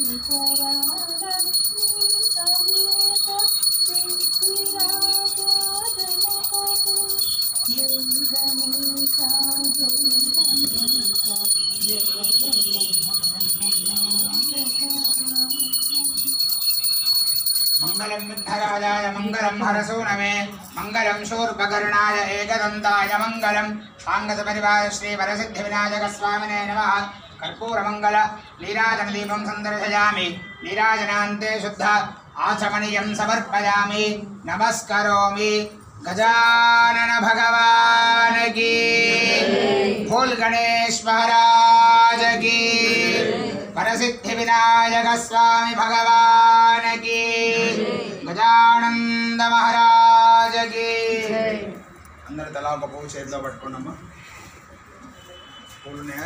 मंगलम विघ्नराजाय मंगलम हरसूनवे मंगलम शूर्पकर्णाय एकदन्ताय मंगलम सांगत परिवार श्री वरसिद्धि विनायक स्वामिने नमः। कर्पूर मंगल नीराजन दीपं संदर्शयामि नीराजनान्ते शुद्ध आचमनीयं समर्पयामि नमस्करोमि। गजानन भगवान की भोल गणेश महाराज की वरसिद्धि विनायक स्वामी भगवान की गजानंद महाराज की। अंदर तला ఒక పువ్వు చేతిలో పట్టుకోండమ్మా పూలునే